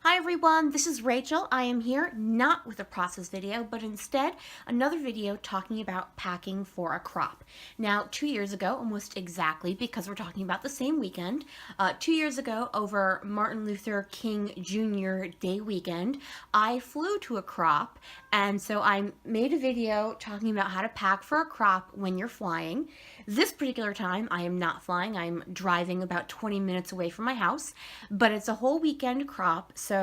Hi everyone, this is Rachel. I am here not with a process video, but instead another video talking about packing for a crop. Now, 2 years ago, almost exactly, because we're talking about the same weekend, 2 years ago over Martin Luther King Jr. Day weekend, I flew to a crop, and so I made a video talking about how to pack for a crop when you're flying. This particular time, I am not flying. I'm driving about 20 minutes away from my house, but it's a whole weekend crop, so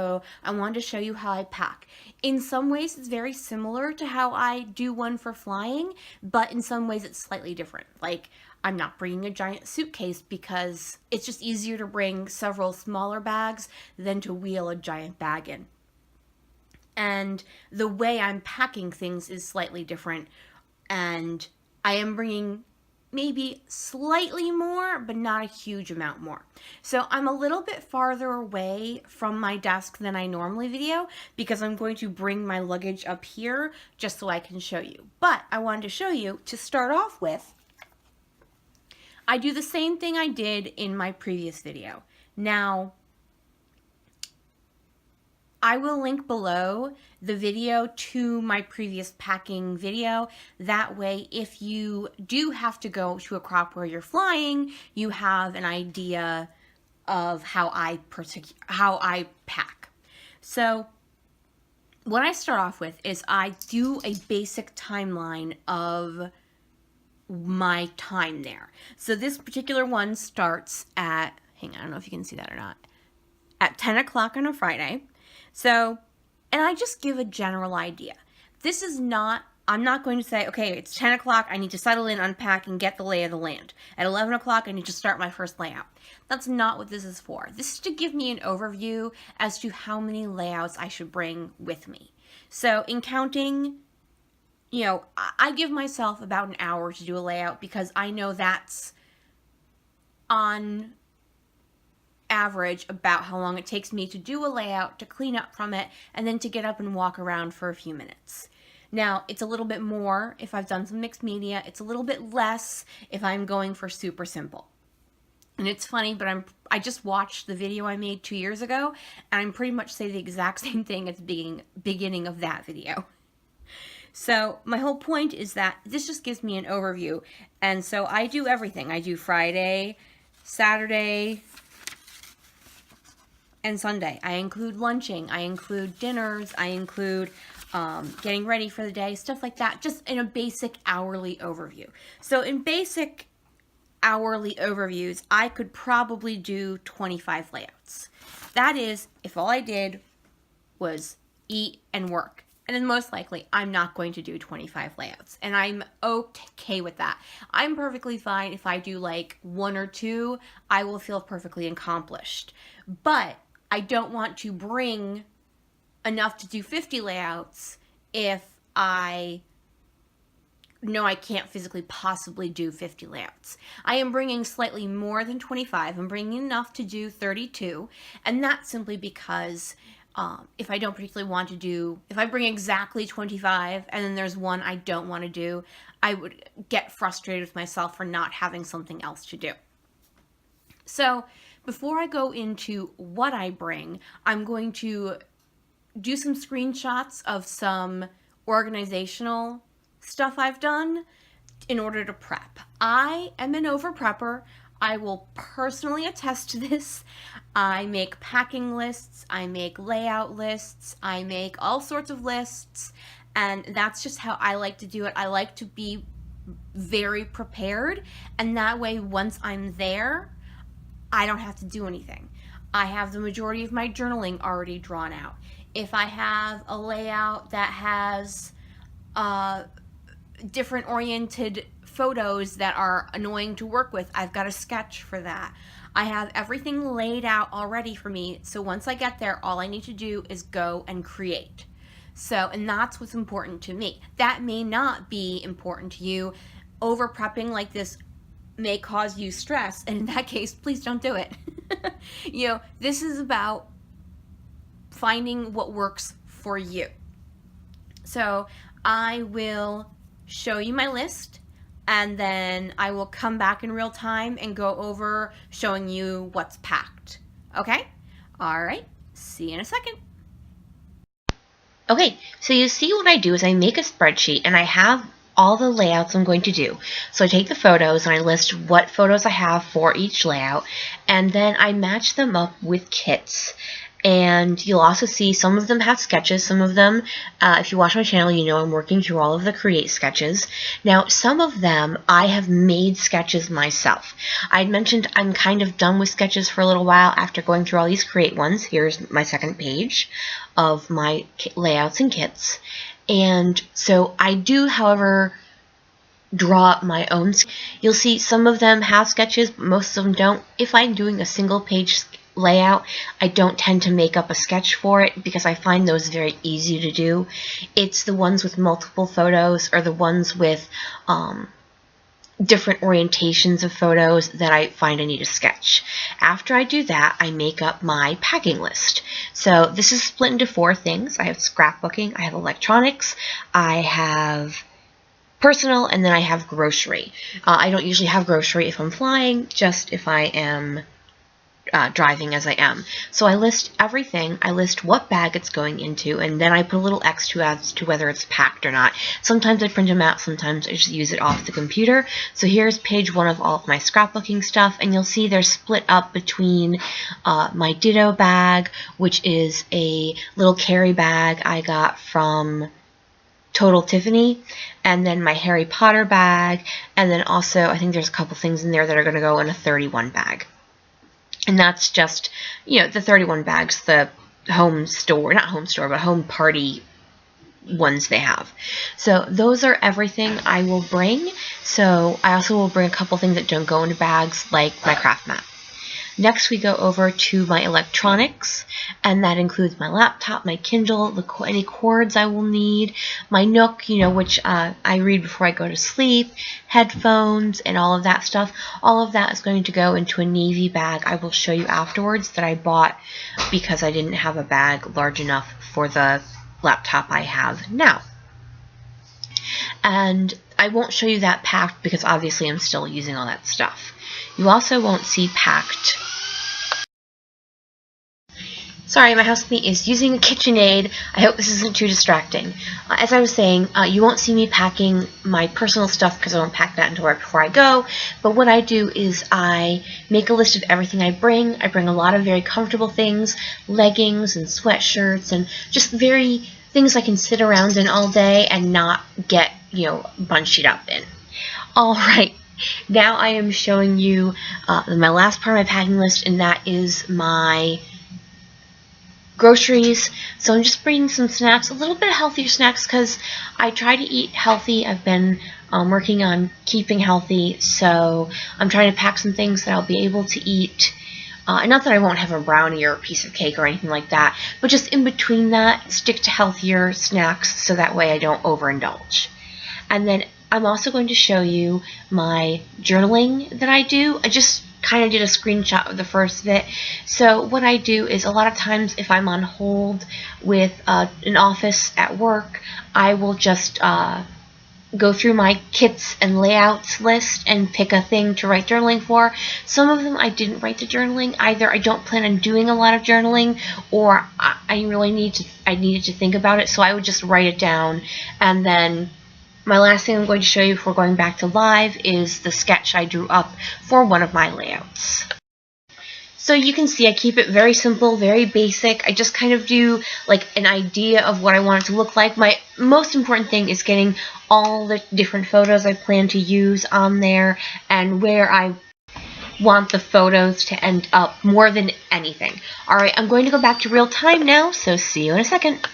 I wanted to show you how I pack. In some ways, it's very similar to how I do one for flying, but in some ways, it's slightly different. Like, I'm not bringing a giant suitcase because it's just easier to bring several smaller bags than to wheel a giant bag in. And the way I'm packing things is slightly different, and I am bringing maybe slightly more, but not a huge amount more. So I'm a little bit farther away from my desk than I normally video because I'm going to bring my luggage up here just so I can show you. But I wanted to show you, to start off with, I do the same thing I did in my previous video. Now, I will link below the video to my previous packing video. That way, if you do have to go to a crop where you're flying, you have an idea of how I pack. So what I start off with is I do a basic timeline of my time there. So this particular one starts at, hang on, I don't know if you can see that or not, at 10 o'clock on a Friday. So, and I just give a general idea. This is not, I'm not going to say, okay, it's 10 o'clock, I need to settle in, unpack, and get the lay of the land. At 11 o'clock, I need to start my first layout. That's not what this is for. This is to give me an overview as to how many layouts I should bring with me. So, in counting, you know, I give myself about an hour to do a layout because I know that's on average about how long it takes me to do a layout, to clean up from it, and then to get up and walk around for a few minutes. Now, it's a little bit more if I've done some mixed media. It's a little bit less if I'm going for super simple. And it's funny, but I just watched the video I made 2 years ago, and I'm pretty much say the exact same thing at the beginning of that video. So my whole point is that this just gives me an overview. And so I do everything. I do Friday, Saturday, and Sunday. I include lunching, I include dinners, I include getting ready for the day, stuff like that, just in a basic hourly overview. So in basic hourly overviews, I could probably do 25 layouts. That is, if all I did was eat and work. And then most likely, I'm not going to do 25 layouts. And I'm okay with that. I'm perfectly fine if I do like 1 or 2, I will feel perfectly accomplished. But I don't want to bring enough to do 50 layouts if I know I can't physically possibly do 50 layouts. I am bringing slightly more than 25. I'm bringing enough to do 32, and that's simply because if I don't particularly want to do, if I bring exactly 25 and then there's one I don't want to do, I would get frustrated with myself for not having something else to do. So before I go into what I bring, I'm going to do some screenshots of some organizational stuff I've done in order to prep. I am an over-prepper. I will personally attest to this. I make packing lists, I make layout lists, I make all sorts of lists, and that's just how I like to do it. I like to be very prepared, and that way once I'm there, I don't have to do anything. I have the majority of my journaling already drawn out. If I have a layout that has different oriented photos that are annoying to work with, I've got a sketch for that. I have everything laid out already for me, so once I get there, all I need to do is go and create. So, and that's what's important to me. That may not be important to you. Over prepping like this may cause you stress, and in that case, please don't do it. You know, this is about finding what works for you. So I will show you my list, and then I will come back in real time and go over showing you what's packed. Okay? All right. See you in a second. Okay, so you see what I do is I make a spreadsheet and I have all the layouts I'm going to do. So I take the photos and I list what photos I have for each layout, and then I match them up with kits. And you'll also see some of them have sketches. Some of them, if you watch my channel, you know I'm working through all of the create sketches. Now, some of them I have made sketches myself. I mentioned I'm kind of done with sketches for a little while after going through all these create ones. Here's my second page of my layouts and kits. And so I do, however, draw my own. You'll see some of them have sketches, but most of them don't. If I'm doing a single page layout, I don't tend to make up a sketch for it because I find those very easy to do. It's the ones with multiple photos or the ones with different orientations of photos that I find I need a sketch. After I do that, I make up my packing list. So this is split into 4 things. I have scrapbooking, I have electronics, I have personal, and then I have grocery. I don't usually have grocery if I'm flying, just if I am driving as I am. So I list everything, I list what bag it's going into, and then I put a little X as to whether it's packed or not. Sometimes I print them out, sometimes I just use it off the computer. So here's page 1 of all of my scrapbooking stuff, and you'll see they're split up between my Ditto bag, which is a little carry bag I got from Total Tiffany, and then my Harry Potter bag, and then also I think there's a couple things in there that are going to go in a 31 bag. And that's just, you know, the 31 bags, the home store, not home store, but home party ones they have. So those are everything I will bring. So I also will bring a couple things that don't go into bags, like my craft mat. Next, we go over to my electronics, and that includes my laptop, my Kindle, any cords I will need, my Nook, you know, which I read before I go to sleep, headphones, and all of that stuff. All of that is going to go into a navy bag I will show you afterwards that I bought because I didn't have a bag large enough for the laptop I have now. And I won't show you that packed because obviously I'm still using all that stuff. You also won't see packed. Sorry, my housemate is using a KitchenAid. I hope this isn't too distracting. As I was saying, you won't see me packing my personal stuff because I don't pack that until right before I go. But what I do is I make a list of everything I bring. I bring a lot of very comfortable things, leggings and sweatshirts, and just very things I can sit around in all day and not get, you know, bunched up in. All right. Now I am showing you my last part of my packing list, and that is my groceries. So I'm just bringing some snacks, a little bit of healthier snacks because I try to eat healthy. I've been working on keeping healthy, so I'm trying to pack some things that I'll be able to eat. Not that I won't have a brownie or a piece of cake or anything like that, but just in between that, stick to healthier snacks so that way I don't overindulge. And then I'm also going to show you my journaling that I do. I just kind of did a screenshot of the first of it. So what I do is a lot of times if I'm on hold with an office at work, I will just go through my kits and layouts list and pick a thing to write journaling for. Some of them I didn't write the journaling. Either I don't plan on doing a lot of journaling, or I really needed to think about it, so I would just write it down. And then my last thing I'm going to show you before going back to live is the sketch I drew up for one of my layouts. So you can see I keep it very simple, very basic. I just kind of do like an idea of what I want it to look like. My most important thing is getting all the different photos I plan to use on there and where I want the photos to end up more than anything. Alright, I'm going to go back to real time now, so see you in a second.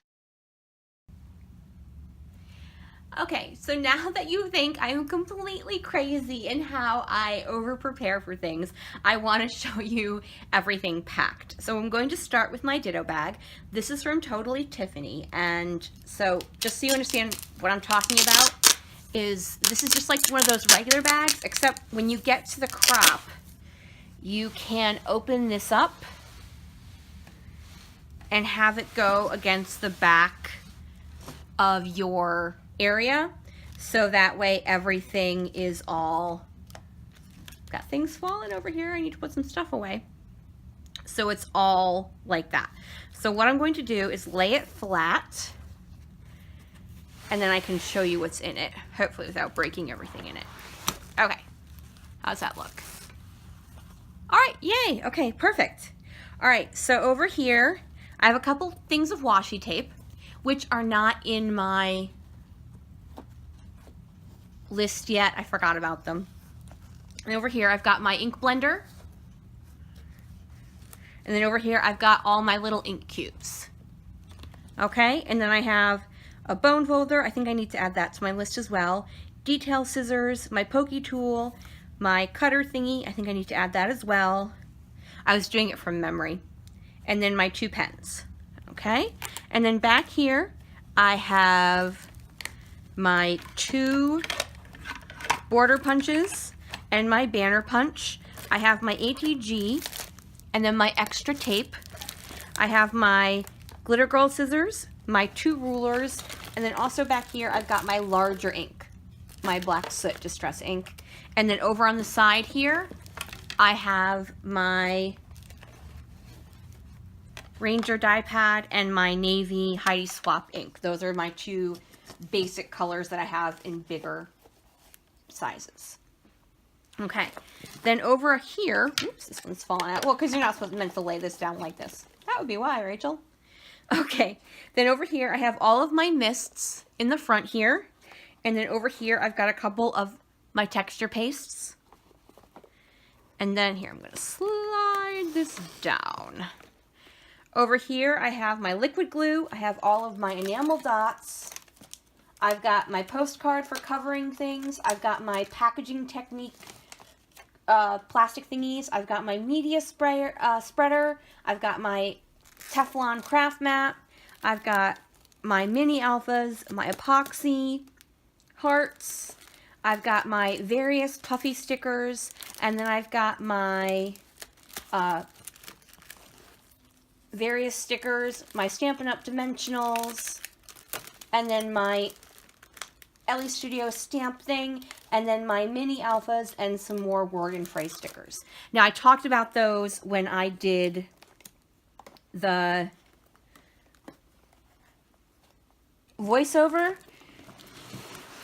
Okay, so now that you think I am completely crazy in how I over-prepare for things, I want to show you everything packed. So I'm going to start with my Ditto bag. This is from Totally Tiffany, and so just so you understand what I'm talking about, is this is just like one of those regular bags, except when you get to the crop, you can open this up and have it go against the back of your area, so that way everything is all, got things falling over here, I need to put some stuff away. So it's all like that. So what I'm going to do is lay it flat, and then I can show you what's in it, hopefully without breaking everything in it. Okay, how's that look? All right, yay, okay, perfect. All right, so over here, I have a couple things of washi tape, which are not in my list yet. I forgot about them. And over here, I've got my ink blender. And then over here, I've got all my little ink cubes. Okay, and then I have a bone folder. I think I need to add that to my list as well. Detail scissors, my pokey tool, my cutter thingy. I think I need to add that as well. I was doing it from memory. And then my 2 pens. Okay, and then back here, I have my 2 border punches and my banner punch. I have my ATG and then my extra tape. I have my Glitter Girl scissors, my 2 rulers, and then also back here I've got my larger ink, my Black Soot Distress ink. And then over on the side here, I have my Ranger die pad and my navy Heidi Swap ink. Those are my 2 basic colors that I have in bigger sizes. Okay, then over here, oops, this one's falling out. Well, because you're not meant to lay this down like this. That would be why, Rachel. Okay, then over here I have all of my mists in the front here. And then over here I've got a couple of my texture pastes. And then here I'm going to slide this down. Over here I have my liquid glue. I have all of my enamel dots. I've got my postcard for covering things. I've got my packaging technique plastic thingies. I've got my media spreader. I've got my Teflon craft mat. I've got my mini alphas, my epoxy hearts. I've got my various puffy stickers, and then I've got my various stickers, my Stampin' Up! Dimensionals, and then my Ellie Studio stamp thing, and then my mini alphas and some more word and phrase stickers. Now, I talked about those when I did the voiceover,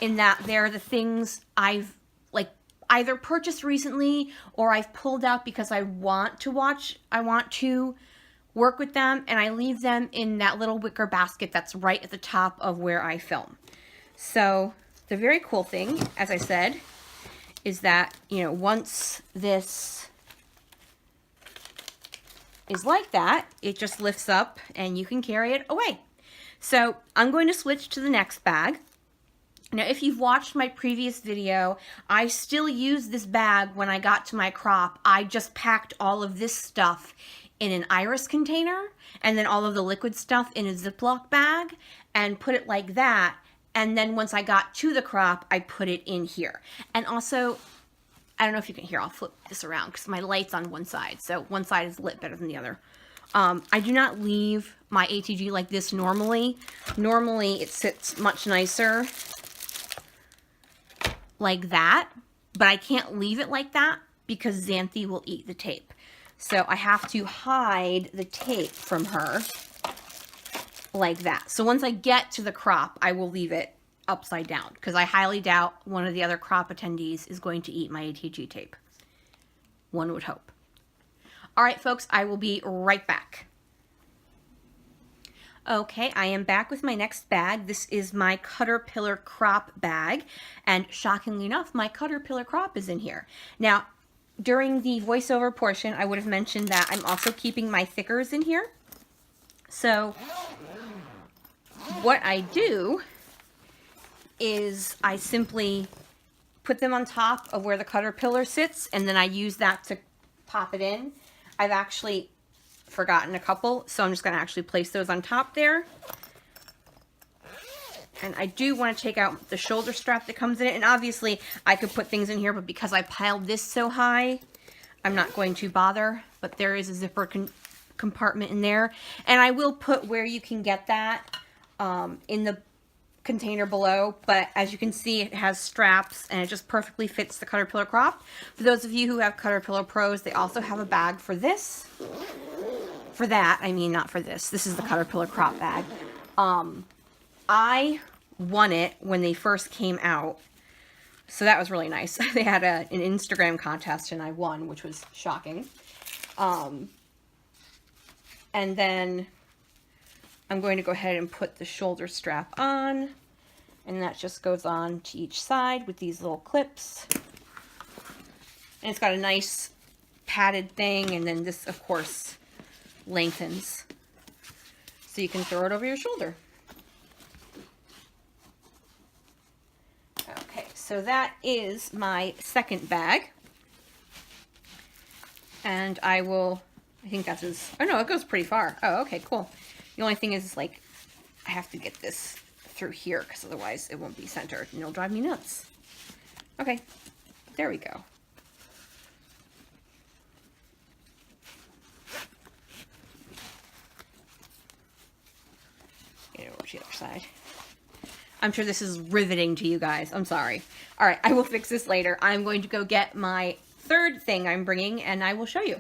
in that they're the things I've like either purchased recently or I've pulled out because I want to work with them, and I leave them in that little wicker basket that's right at the top of where I film. So the very cool thing, as I said, is that, you know, once this is like that, it just lifts up and you can carry it away. So I'm going to switch to the next bag. Now, if you've watched my previous video, I still use this bag when I got to my crop. I just packed all of this stuff in an iris container, and then all of the liquid stuff in a Ziploc bag, and put it like that. And then once I got to the crop, I put it in here. And also, I don't know if you can hear, I'll flip this around because my light's on one side. So one side is lit better than the other. I do not leave my ATG like this normally. Normally it sits much nicer like that, but I can't leave it like that because Xanthi will eat the tape. So I have to hide the tape from her like that. So once I get to the crop, I will leave it upside down because I highly doubt one of the other crop attendees is going to eat my ATG tape. One would hope. All right, folks, I will be right back. Okay, I am back with my next bag. This is my Caterpillar crop bag, and shockingly enough, my Caterpillar crop is in here. Now, during the voiceover portion, I would have mentioned that I'm also keeping my thickers in here. So what I do is I simply put them on top of where the Caterpillar sits, and then I use that to pop it in. I've actually forgotten a couple, so I'm just going to actually place those on top there. And I do want to take out the shoulder strap that comes in it. And obviously, I could put things in here, but because I piled this so high, I'm not going to bother. But there is a zipper compartment in there. And I will put where you can get that in the container below. But as you can see, it has straps, and it just perfectly fits the Caterpillar crop. For those of you who have Caterpillar Pros, they also have a bag for this. for that, I mean, not for this. This is the Caterpillar crop bag. I won it when they first came out. So that was really nice. They had an Instagram contest and I won, which was shocking. And then I'm going to go ahead and put the shoulder strap on. And that just goes on to each side with these little clips. And it's got a nice padded thing. And then this, of course, lengthens. So you can throw it over your shoulder. Okay, so that is my second bag. And I think that's oh no, it goes pretty far. Oh, okay, cool. The only thing is like, I have to get this through here because otherwise it won't be centered and it'll drive me nuts. Okay, there we go. Get it over to the other side. I'm sure this is riveting to you guys. I'm sorry. All right, I will fix this later. I'm going to go get my third thing I'm bringing and I will show you.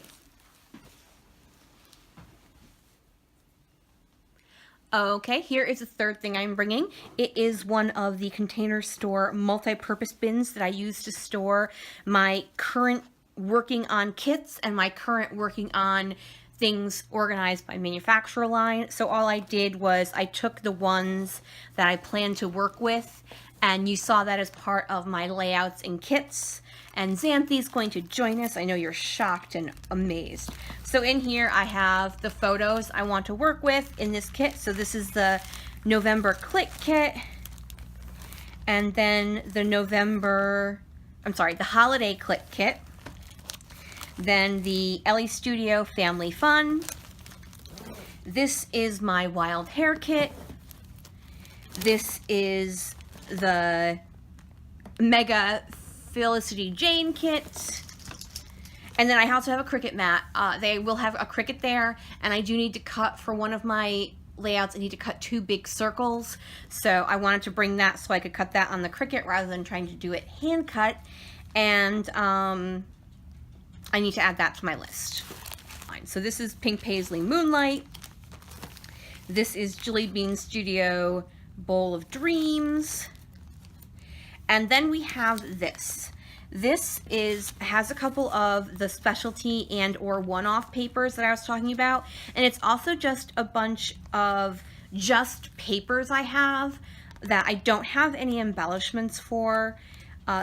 Okay, here is the third thing I'm bringing. It is one of the Container Store multi-purpose bins that I use to store my current working on kits and my current working on things organized by manufacturer line. So all I did was I took the ones that I plan to work with, and you saw that as part of my layouts and kits. And Xanthi's going to join us. I know you're shocked and amazed. So in here I have the photos I want to work with in this kit. So this is the November Click Kit. And then the the Holiday Click Kit. Then the Ellie Studio Family Fun. This is my Wild Hair Kit. This is the Mega Felicity Jane Kit. And then I also have a Cricut mat. They will have a Cricut there, and I do need to cut for one of my layouts. I need to cut 2 big circles. So I wanted to bring that so I could cut that on the Cricut rather than trying to do it hand cut. And I need to add that to my list. Fine. So this is Pink Paisley Moonlight. This is Jilly Bean Studio Bowl of Dreams. And then we have this. This has a couple of the specialty and or one-off papers that I was talking about. And it's also just a bunch of just papers I have that I don't have any embellishments for.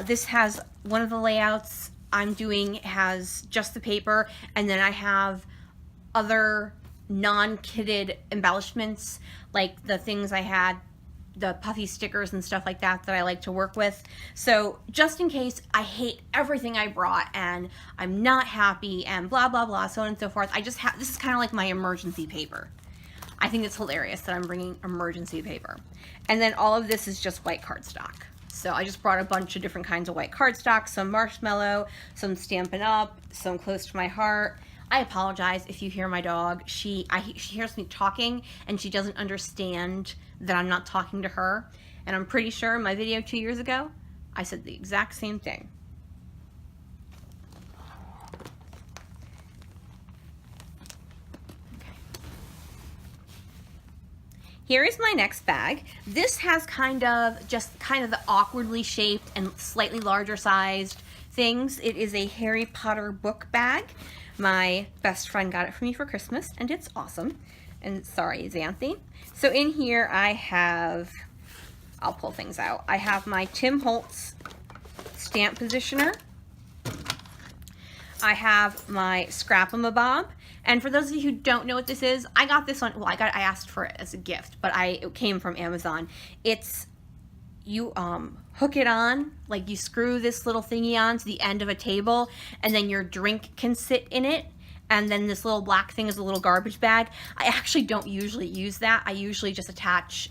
This has one of the layouts I'm doing has just the paper, and then I have other non-kitted embellishments, like the things I had, the puffy stickers and stuff like that I like to work with. So just in case I hate everything I brought and I'm not happy and blah, blah, blah, so on and so forth, I just have, this is kind of like my emergency paper. I think it's hilarious that I'm bringing emergency paper. And then all of this is just white cardstock. So I just brought a bunch of different kinds of white cardstock, some marshmallow, some Stampin' Up, some Close to My Heart. I apologize if you hear my dog. She hears me talking and she doesn't understand that I'm not talking to her. And I'm pretty sure in my video 2 years ago, I said the exact same thing. Here is my next bag. This has kind of the awkwardly shaped and slightly larger sized things. It is a Harry Potter book bag. My best friend got it for me for Christmas, and it's awesome. And sorry, Xanthi. So in here I have, I'll pull things out. I have my Tim Holtz stamp positioner. I have my Scrap-a-ma-bob. And for those of you who don't know what this is, I got this one, well, I asked for it as a gift, but it came from Amazon. It's, you hook it on, like you screw this little thingy on to the end of a table, and then your drink can sit in it. And then this little black thing is a little garbage bag. I actually don't usually use that. I usually just attach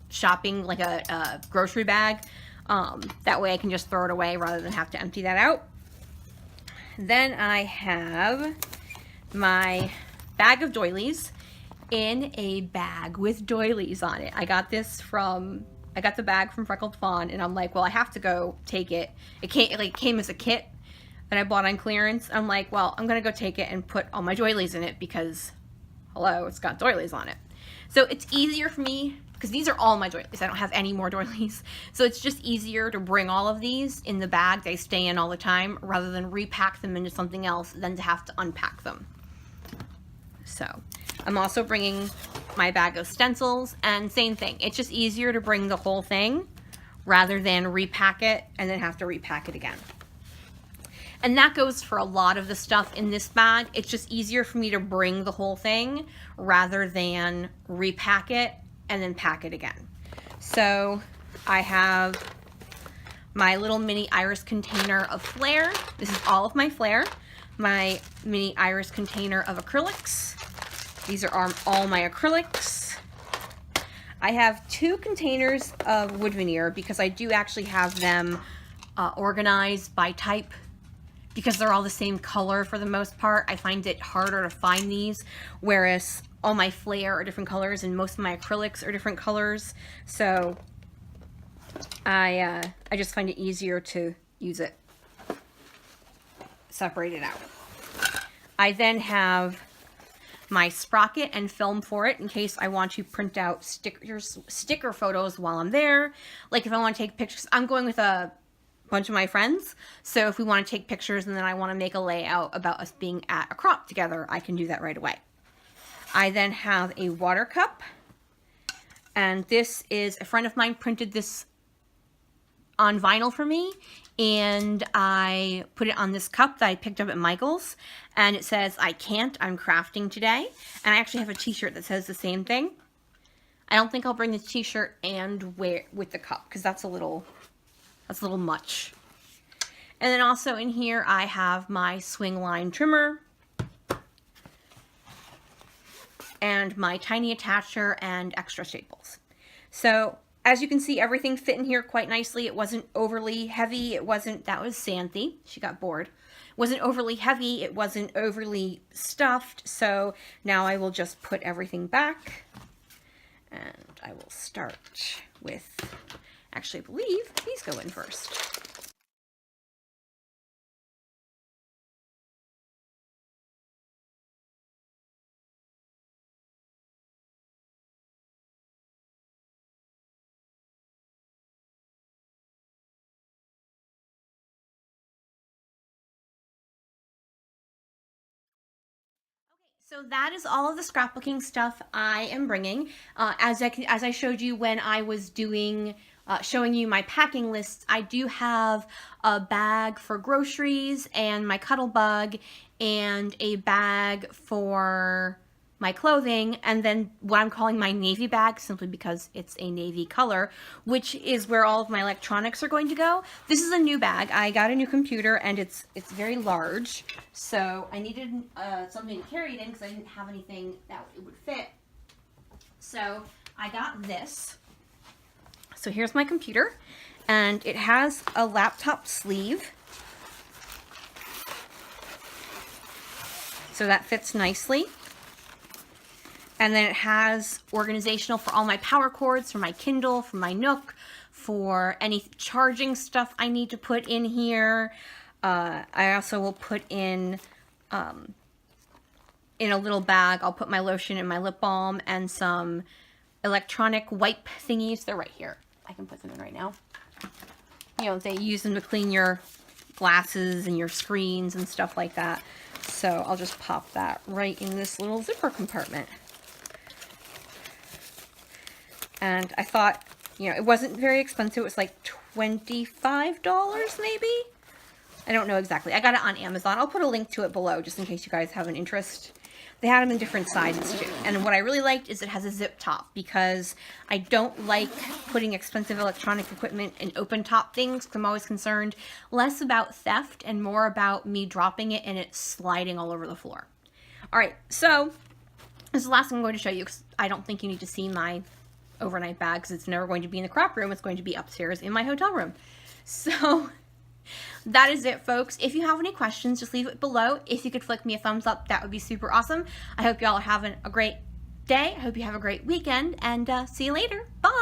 shopping, like a grocery bag. That way I can just throw it away rather than have to empty that out. Then I have my bag of doilies in a bag with doilies on it. I got the bag from Freckled Fawn, and I'm like, well, I have to go take it. It came as a kit. that I bought on clearance. I'm like, well, I'm gonna go take it and put all my doilies in it because, hello, it's got doilies on it. So it's easier for me, because these are all my doilies. I don't have any more doilies. So it's just easier to bring all of these in the bag they stay in all the time, rather than repack them into something else, than to have to unpack them. So I'm also bringing my bag of stencils, and same thing. It's just easier to bring the whole thing rather than repack it and then have to repack it again. And that goes for a lot of the stuff in this bag. It's just easier for me to bring the whole thing rather than repack it and then pack it again. So I have my little mini iris container of flair. This is all of my flair. My mini iris container of acrylics. These are all my acrylics. I have 2 containers of wood veneer because I do actually have them organized by type, because they're all the same color for the most part. I find it harder to find these, whereas all my flair are different colors and most of my acrylics are different colors. So I just find it easier to use it, separate it out. I then have my sprocket and film for it in case I want to print out sticker photos while I'm there. Like if I want to take pictures, I'm going with a bunch of my friends, so if we want to take pictures and then I want to make a layout about us being at a crop together, I can do that right away. I then have a water cup, and this is a friend of mine printed this on vinyl for me, and I put it on this cup that I picked up at Michael's, and it says, "I can't, I'm crafting today." And I actually have a t-shirt that says the same thing. I don't think I'll bring the t-shirt and wear it with the cup, because that's a little much. And then also in here I have my swing line trimmer and my tiny attacher and extra staples. So as you can see, everything fit in here quite nicely. It wasn't overly heavy. That was Santhy. She got bored. It wasn't overly heavy. It wasn't overly stuffed. So now I will just put everything back, and I will start with, actually I believe these go in first. So that is all of the scrapbooking stuff I am bringing. As I showed you when I was doing, showing you my packing lists, I do have a bag for groceries and my cuddle bug, and a bag for my clothing, and then what I'm calling my navy bag, simply because it's a navy color, which is where all of my electronics are going to go. This is a new bag. I got a new computer, and it's very large, so I needed something to carry it in because I didn't have anything that it would fit. So I got this. So here's my computer, and it has a laptop sleeve, so that fits nicely. And then it has organizational for all my power cords, for my Kindle, for my Nook, for any charging stuff I need to put in here. I also will put in a little bag, I'll put my lotion and my lip balm and some electronic wipe thingies. They're right here. I can put them in right now. You know, they use them to clean your glasses and your screens and stuff like that. So I'll just pop that right in this little zipper compartment. And I thought, you know, it wasn't very expensive. It was like $25 maybe? I don't know exactly. I got it on Amazon. I'll put a link to it below just in case you guys have an interest. They had them in different sizes too. And what I really liked is it has a zip top, because I don't like putting expensive electronic equipment in open top things. I'm always concerned less about theft and more about me dropping it and it sliding all over the floor. All right, so this is the last thing I'm going to show you, because I don't think you need to see my overnight bag, because it's never going to be in the crop room. It's going to be upstairs in my hotel room. So that is it, folks. If you have any questions, just leave it below. If you could flick me a thumbs up, that would be super awesome. I hope y'all are having a great day. I hope you have a great weekend, and see you later. Bye.